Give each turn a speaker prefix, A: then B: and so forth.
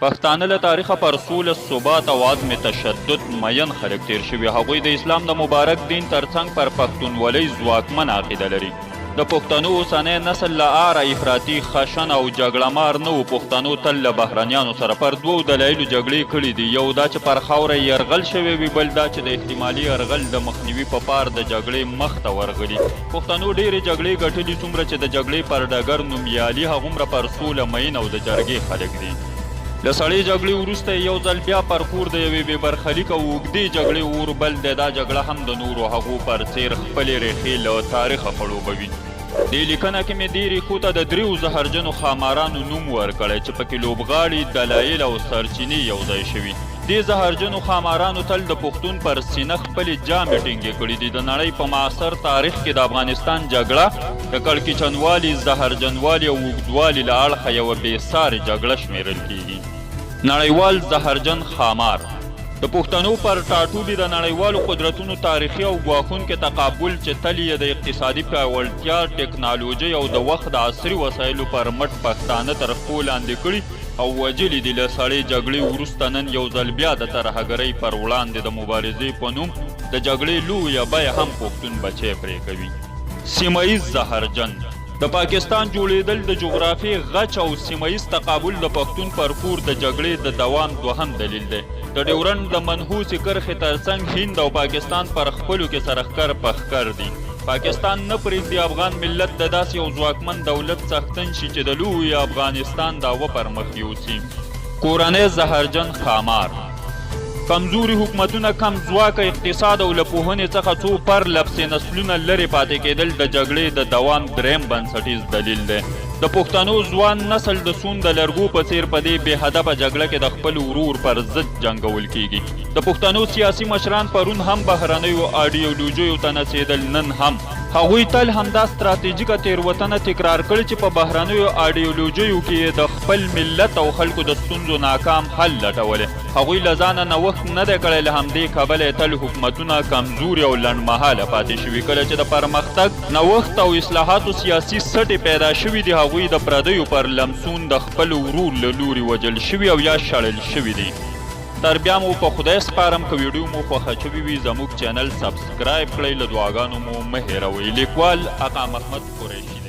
A: پښتانه له تاریخه پر سوله ثبات او عدم تشدد مین خلک تیر شوي. هغوی د اسلام د مبارک دین ترڅنګ پر پښتونولۍ ځواکمن عقیده لري. د پښتنو اوسنی نسل له آره افراطي خشن او جګړه مار نه و. پښتنو تل له بهرنیانو سره پر دوو دلایلو جګړې کړي دي. یو دا چې پر خاوره یې یرغل شوی وي، بل دا چې د احتمالي یرغل د مخنیوي په پار د جګړې مخ ته ورغلي. پښتنو ډېرې جګړې ګټلي، څومره چې د جګړې پر ډګر نومیالي هغومره پر سوله مین او د جرګې خلک دي. له سړې جګړې وروسته یو ځل بیا پر کور د یوې بې برخلیک او اوږدې جګړې اور بل دی. دا جګړه هم د نورو هغو پر څېر خپلې ریښې له تاریخه خړوبوي. دې لیکنه کې مې دې ریښو ته د دریو زهرجنو ښامارانو نوم ورکړی چې پکې لوبغاړي، دلایل او سرچینې یو ځای شوي. دې زهرجنو ښامارانو تل د پښتون پر سینه خپلې جامې ټینګې کړي دي. د نړۍ په معاصر تاریخ کې د افغانستان جګړه د کړکېچنوالي، زهرجنوالي او اوږدوالي له اړخه یوه بېسارې جګړه شمیرل کیږي. نړیوال زهرجن ښامار د پښتنو پر ټاټوبي د نړیوالو قدرتونو تاریخي او ګواښونکي تقابل چې تل یې د اقتصادي پیاوړتیا، ټکنالوژۍ او د وخت د عصري وسایلو پر مټ پښتانه تر پښو لاندې کړي او وجلي دي. له سړې جګړې وروسته نن یو ځل بیا د ترهګرۍ پر وړاندې د مبارزې په نوم د جګړې لویه بیه هم پښتون بچی پرې کوي. سیمهیز زهرجن د پاکستان جوړېدل د جغرافیې غچ او سیمهیز تقابل د پښتون پر کور د جګړې د دوام دوهم دلیل دی. د ډیورنډ د منحوسې کرښې ترڅنګ هند او پاکستان پر خپلو کې سرښکر پښکر دي. پاکستان نه پرېږدي افغان ملت د داسې یو ځواکمن دولت څښتن شي چې د لوی افغانستان دعوه پر مخ یوسي. کورنی زهرجن ښامار کمزوري حکومتونه، کم ځواکه اقتصاد او له پوهنې څخه څو پرلپسې نسلونه لرې پاتې کېدل د جګړې د دوام دریم بنسټیز دلیل دی. د پښتنو ځوان نسل د سون د لرګو په څېر په دې بې هدفه جګړه کې د خپل ورور پر ضد جنګول کیږي. د پښتنو سیاسي مشران پرون هم بهرنیو ایډیالوژیو ته نڅېدل، نن هم هغوی تل همدا ستراتیژیکه تېروتنه تکرار کړې چې په بهرنیو ایډیالوژیو کې د خپل ملت او خلکو د ستونزو ناکام حل لټولې. هغوی له ځانه نوښت نه دی کړی، له همدې کبله تل حکومتونه کمزوري او لنډمهاله پاتې شوي. کله چې د پرمختګ، نوښت او اصلاحاتو سیاسي سټې پیدا شوي دي، هغوی د پردیو پر لمسون د خپل ورور له لوري وجل شوي او یا شړل شوي دي. تر بیا مو په خدای سپارم که ویډیو مو خوښه شوي وي زموږ چینل سبسکرایب کړئ. له دعاګانو مو مه هېروئ. لیکوال آقا محمد قریشي.